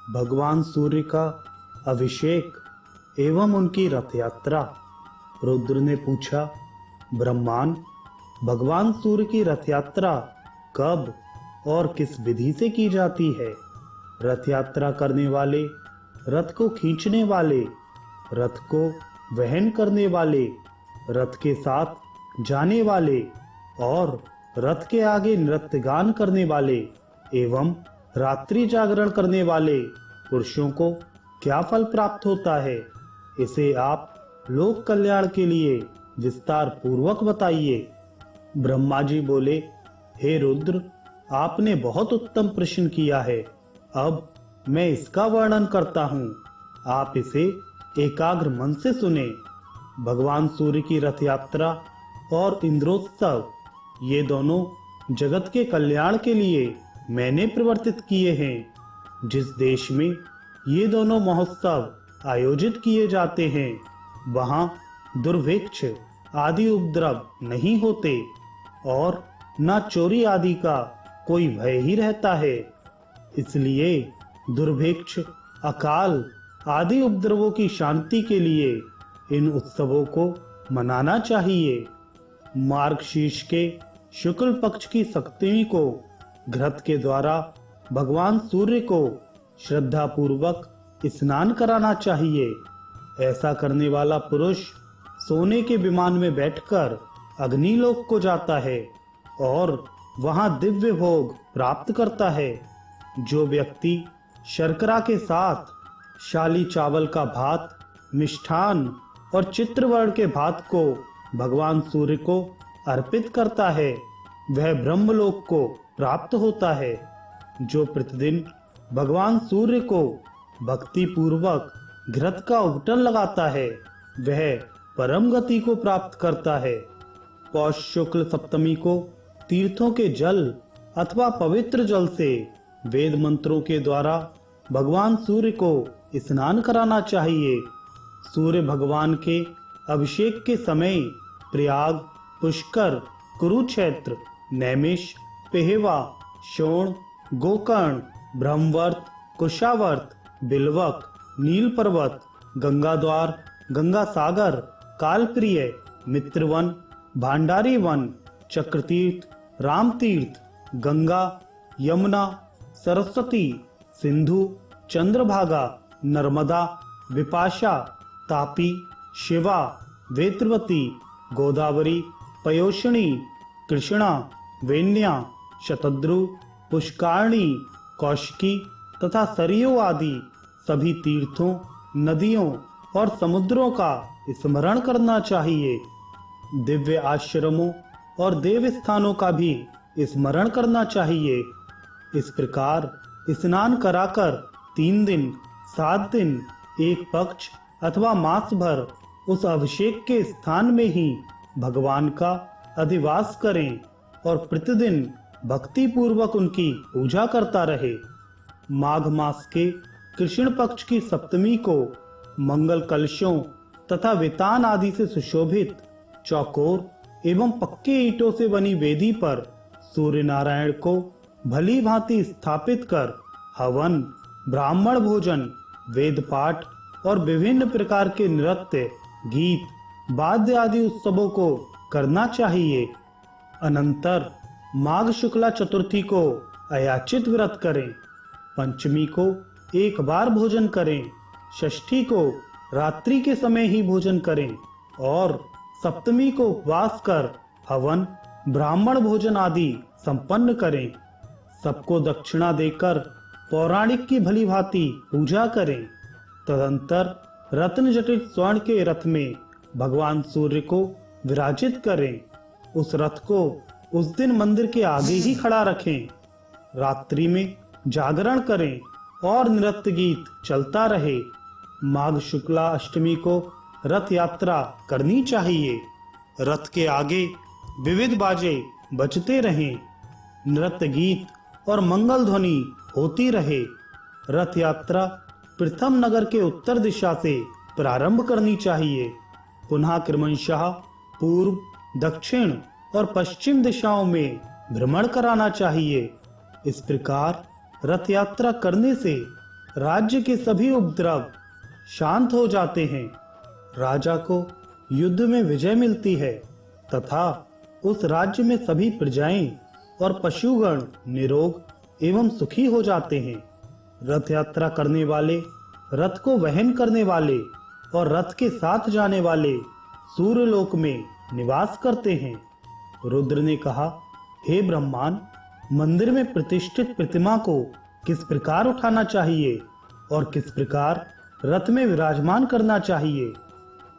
भगवान सूर्य का अभिषेक एवं उनकी रथ यात्रा। रुद्र ने पूछा, ब्रह्मांड, भगवान सूर्य की रथ यात्रा कब और किस विधि से की जाती है? रथ यात्रा करने वाले, रथ को खींचने वाले, रथ को वहन करने वाले, रथ के साथ जाने वाले और रथ के आगे नृत्य गान करने वाले एवं रात्रि जागरण करने वाले पुरुषों को क्या फल प्राप्त होता है, इसे आप लोक कल्याण के लिए विस्तार पूर्वक बताइए। ब्रह्मा जी बोले, हे रुद्र, आपने बहुत उत्तम प्रश्न किया है। अब मैं इसका वर्णन करता हूँ, आप इसे एकाग्र मन से सुने। भगवान सूर्य की रथ यात्रा और इंद्रोत्सव, ये दोनों जगत के कल्याण के लिए मैंने प्रवर्तित किए हैं। जिस देश में ये दोनों महोत्सव आयोजित किए जाते हैं, वहां दुर्भिक्ष आदि उपद्रव नहीं होते और न चोरी आदि का कोई भय ही रहता है। इसलिए दुर्भिक्ष, अकाल आदि उपद्रवों की शांति के लिए इन उत्सवों को मनाना चाहिए। मार्गशीर्ष के शुक्ल पक्ष की सप्तमी को घृत के द्वारा भगवान सूर्य को श्रद्धा पूर्वक स्नान कराना चाहिए। ऐसा करने वाला पुरुष सोने के विमान में बैठकर अग्निलोक को जाता है और वहां दिव्य भोग प्राप्त करता है। जो व्यक्ति शर्करा के साथ शाली चावल का भात, मिष्ठान और चित्रवर्ण के भात को भगवान सूर्य को अर्पित करता है, वह ब्रह्मलोक को प्राप्त होता है। जो प्रतिदिन भगवान सूर्य को भक्ति पूर्वक घृत का उबटन लगाता है, वह परम गति को प्राप्त करता है। पौष शुक्ल सप्तमी को तीर्थों के जल अथवा पवित्र जल से वेद मंत्रों के द्वारा भगवान सूर्य को स्नान कराना चाहिए। सूर्य भगवान के अभिषेक के समय प्रयाग, पुष्कर, कुरुक्षेत्र, नैमिष, पेहवा, शोण, गोकर्ण, ब्रह्मवर्त, कुशावर्त, बिल्वक, नील पर्वत, गंगा द्वार, गंगा सागर, कालप्रिय, मित्रवन, भांडारी वन, चक्रतीर्थ, रामतीर्थ, गंगा, यमुना, सरस्वती, सिंधु, चंद्रभागा, नर्मदा, विपाशा, तापी, शिवा, वेत्रवती, गोदावरी, पयोषणी, कृष्णा, वेन्या, शतद्रु, पुष्कारणी, कौशिकी तथा सरयू आदि सभी तीर्थों, नदियों और समुद्रों का स्मरण करना चाहिए। दिव्य आश्रमों और देव स्थानों का भी स्मरण करना चाहिए। इस प्रकार स्नान कराकर 3 दिन, 7 दिन, एक पक्ष अथवा मास भर उस अभिषेक के स्थान में ही भगवान का अधिवास करें और प्रतिदिन भक्ति पूर्वक उनकी पूजा करता रहे। माघ मास के कृष्ण पक्ष की सप्तमी को मंगल कलशों तथा वितान आदि से सुशोभित चौकोर एवं पक्के ईंटों से बनी वेदी पर सूर्य नारायण को भली भांति स्थापित कर हवन, ब्राह्मण भोजन, वेद पाठ और विभिन्न प्रकार के नृत्य, गीत, वाद्य आदि उत्सवों को करना चाहिए। अनंतर माघ शुक्ला चतुर्थी को अयाचित व्रत करें। पंचमी को एक बार भोजन करें। षष्ठी को रात्रि के समय ही भोजन करें और सप्तमी को उपवास कर हवन, ब्राह्मण भोजन आदि संपन्न करें। सबको दक्षिणा देकर पौराणिक की भली भांति पूजा करें। तदंतर रत्न जटित स्वर्ण के रथ में भगवान सूर्य को विराजित करें। उस रथ को उस दिन मंदिर के आगे ही खड़ा रखें। रात्रि में जागरण करें और नृत्य गीत चलता रहे। माघ शुक्ला अष्टमी को रथ यात्रा करनी चाहिए। रथ के आगे विविध बाजे बजते रहें, नृत्य गीत और मंगल ध्वनि होती रहे। रथ यात्रा प्रथम नगर के उत्तर दिशा से प्रारंभ करनी चाहिए, पुनः क्रमशः पूर्व, दक्षिण और पश्चिम दिशाओं में भ्रमण कराना चाहिए। इस प्रकार रथ यात्रा करने से राज्य के सभी उपद्रव शांत हो जाते हैं। राजा को युद्ध में विजय मिलती है तथा उस राज्य में सभी प्रजाएं और पशुगण निरोग एवं सुखी हो जाते हैं। रथ यात्रा करने वाले, रथ को वहन करने वाले और रथ के साथ जाने वाले सूर्यलोक में निवास करते हैं। रुद्र ने कहा, हे ब्रह्मांड, मंदिर में प्रतिष्ठित प्रतिमा को किस प्रकार उठाना चाहिए और किस प्रकार रथ में विराजमान करना चाहिए,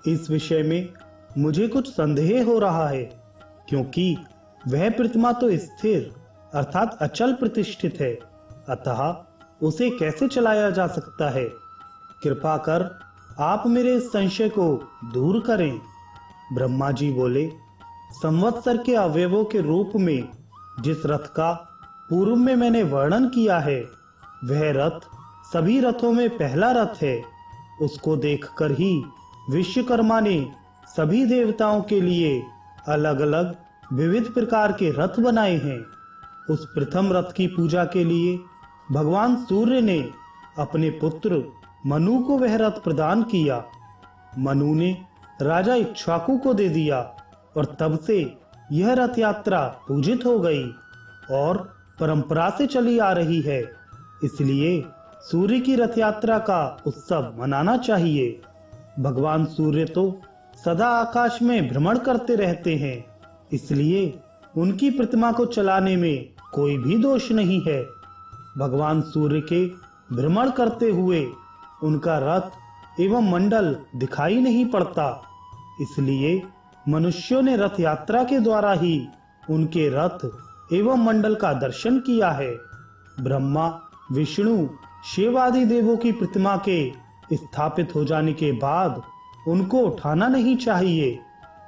इस विषय में मुझे कुछ संदेह हो रहा है, क्योंकि वह प्रतिमा तो स्थिर अर्थात अचल प्रतिष्ठित है, अतः उसे कैसे चलाया जा सकता है। कृपा कर आप मेरे इस संशय को दूर करें। ब्रह्मा जी बोले, संवत्सर के अवयवों के रूप में जिस रथ का पूर्व में मैंने वर्णन किया है, वह रथ सभी रथों में पहला रथ है। उसको देखकर ही विश्वकर्मा ने सभी देवताओं के लिए अलग अलग विविध प्रकार के रथ बनाए हैं। उस प्रथम रथ की पूजा के लिए भगवान सूर्य ने अपने पुत्र मनु को वह रथ प्रदान किया। मनु ने राजा इक्ष्वाकु को दे दिया और तब से यह रथ यात्रा पूजित हो गई और परंपरा से चली आ रही है। इसलिए सूर्य की रथ यात्रा का उत्सव मनाना चाहिए। भगवान सूर्य तो सदा आकाश में भ्रमण करते रहते हैं, इसलिए उनकी प्रतिमा को चलाने में कोई भी दोष नहीं है। भगवान सूर्य के भ्रमण करते हुए उनका रथ एवं मंडल दिखाई नहीं पड़ता, इसलिए मनुष्यों ने रथ यात्रा के द्वारा ही उनके रथ एवं मंडल का दर्शन किया है। ब्रह्मा, विष्णु, शिव आदि देवों की प्रतिमा के स्थापित हो जाने के बाद उनको उठाना नहीं चाहिए,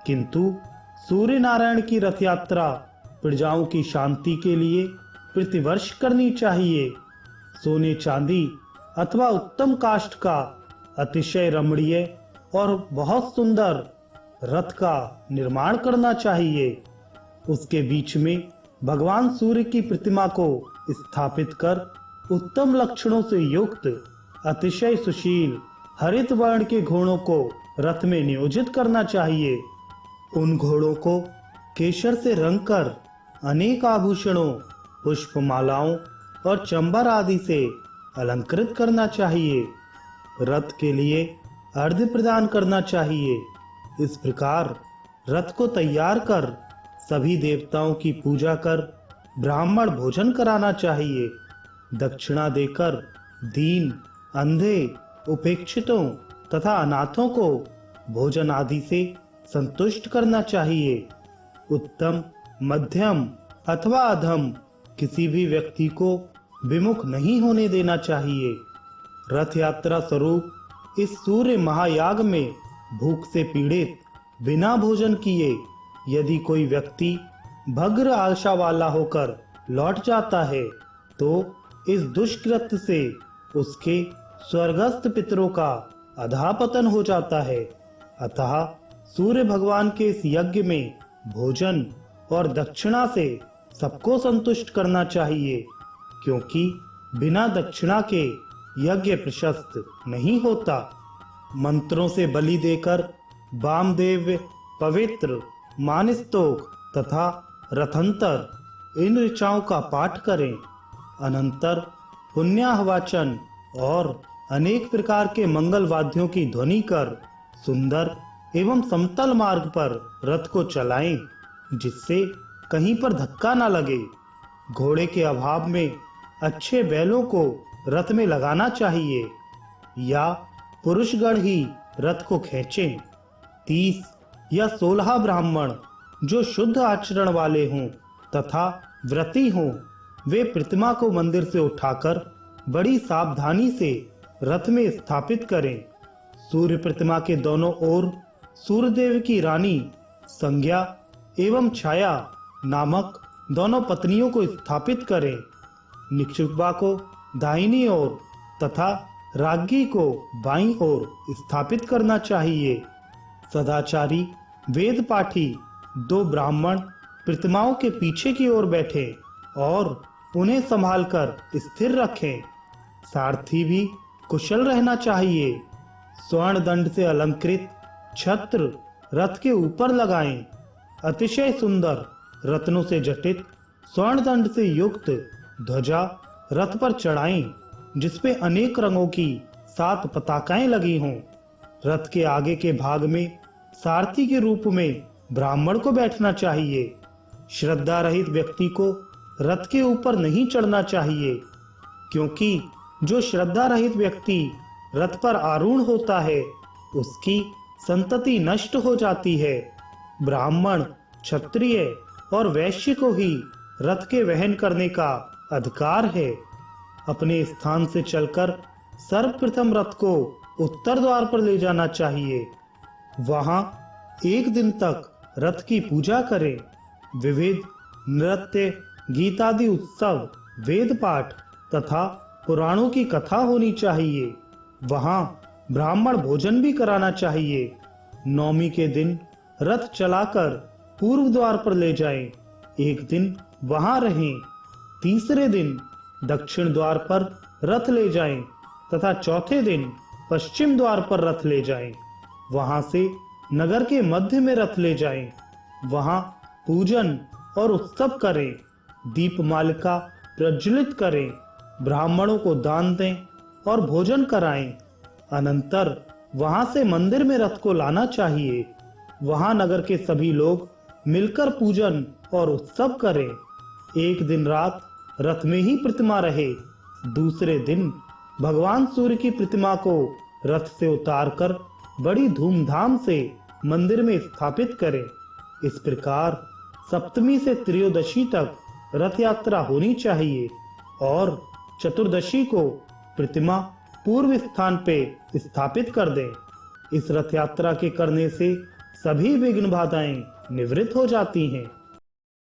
किंतु सूर्य नारायण की रथ यात्रा प्रजाओं की शांति के लिए प्रतिवर्ष करनी चाहिए। सोने चांदी अथवा उत्तम काष्ठ का अतिशय रमणीय और बहुत सुंदर रथ का निर्माण करना चाहिए। उसके बीच में भगवान सूर्य की प्रतिमा को स्थापित कर उत्तम लक्षणों से युक्त अतिशय सुशील हरित वर्ण के घोड़ों को रथ में नियोजित करना चाहिए। उन घोड़ों को केसर से रंगकर अनेक आभूषणों, पुष्पमालाओं और चंबर आदि से अलंकृत करना चाहिए। रथ के लिए अर्घ्य प्रदान करना चाहिए। इस प्रकार रथ को तैयार कर सभी देवताओं की पूजा कर ब्राह्मण भोजन कराना चाहिए। दक्षिणा देकर दीन, अंधे, उपेक्षितों तथा अनाथों को भोजन आदि से संतुष्ट करना चाहिए। उत्तम, मध्यम अथवा अधम किसी भी व्यक्ति को विमुख नहीं होने देना चाहिए। रथ यात्रा स्वरूप इस सूर्य महायाग में भूख से पीड़ित बिना भोजन किए यदि कोई व्यक्ति भग्र आशा वाला होकर लौट जाता है, तो इस दुष्कृत्य से उसके स्वर्गस्थ पितरों का अधःपतन हो जाता है। अतः सूर्य भगवान के इस यज्ञ में भोजन और दक्षिणा से सबको संतुष्ट करना चाहिए, क्योंकि बिना दक्षिणा के यज्ञ प्रशस्त नहीं होता। मंत्रों से बलि देकर वामदेव, पवित्र, मानस्तोक तथा रथंतर इन ऋचाओं का पाठ करें। अनंतर पुण्याहवाचन और अनेक प्रकार के मंगल वाद्यों की ध्वनि कर सुंदर एवं समतल मार्ग पर रथ को चलाएं, जिससे कहीं पर धक्का न लगे। घोड़े के अभाव में अच्छे बैलों को रथ में लगाना चाहिए या पुरुषगण ही रथ को खींचें। 30 या 16 ब्राह्मण जो शुद्ध आचरण वाले हों तथा व्रती हों, वे प्रतिमा को मंदिर से उठाकर बड़ी सावधानी से रथ में स्थापित करें। सूर्य प्रतिमा के दोनों ओर सूर्यदेव की रानी संज्ञा एवं छाया नामक दोनों पत्नियों को स्थापित करें। निक्षुपा को दाहिनी ओर तथा राज्ञी को बाईं ओर स्थापित करना चाहिए। सदाचारी वेद पाठी 2 ब्राह्मण प्रतिमाओं के पीछे की ओर बैठे और उन्हें संभालकर स्थिर रखें। सारथी भी कुशल रहना चाहिए। स्वर्ण दंड से अलंकृत छत्र रथ के ऊपर लगाएं। अतिशय सुंदर रत्नों से जटित स्वर्ण दंड से युक्त ध्वजा रथ पर चढ़ाएं, जिसपे अनेक रंगों की 7 पताकाएं लगी हों। रथ के आगे के भाग में सारथी के रूप में ब्राह्मण को बैठना चाहिए। श्रद्धा रहित व्यक्ति को रथ के ऊपर नहीं चढ़ना चाहिए, क्योंकि जो श्रद्धा रहित व्यक्ति रथ पर आरूढ़ होता है उसकी संतति नष्ट हो जाती है। ब्राह्मण, क्षत्रिय और वैश्य को ही रथ के वहन करने का अधिकार है। अपने स्थान से चलकर सर्वप्रथम रथ को उत्तर द्वार पर ले जाना चाहिए। वहां 1 दिन तक रथ की पूजा करें। विविध नृत्य, गीतादि उत्सव, वेद पाठ तथा पुराणों की कथा होनी चाहिए। वहां ब्राह्मण भोजन भी कराना चाहिए। नवमी के दिन रथ चलाकर पूर्व द्वार पर ले जाएं। 1 दिन वहां रहें। तीसरे दिन दक्षिण द्वार पर रथ ले जाएं तथा चौथे दिन पश्चिम द्वार पर रथ ले जाएं। वहां से नगर के मध्य में रथ ले जाएं। वहां पूजन और उत्सव करें। दीपमालिका प्रज्वलित करें। ब्राह्मणों को दान दें और भोजन कराएं। अनंतर वहां से मंदिर में रथ को लाना चाहिए। वहां नगर के सभी लोग मिलकर पूजन और उत्सव करें। 1 दिन रात रथ में ही प्रतिमा रहे। दूसरे दिन भगवान सूर्य की प्रतिमा को रथ से उतारकर बड़ी धूमधाम से मंदिर में स्थापित करें। इस प्रकार सप्तमी से त्रयोदशी तक रथ यात्रा होनी चाहिए और चतुर्दशी को प्रतिमा पूर्व स्थान पे स्थापित कर दें। इस रथ यात्रा के करने से सभी विघ्न बाधाएं निवृत्त हो जाती हैं।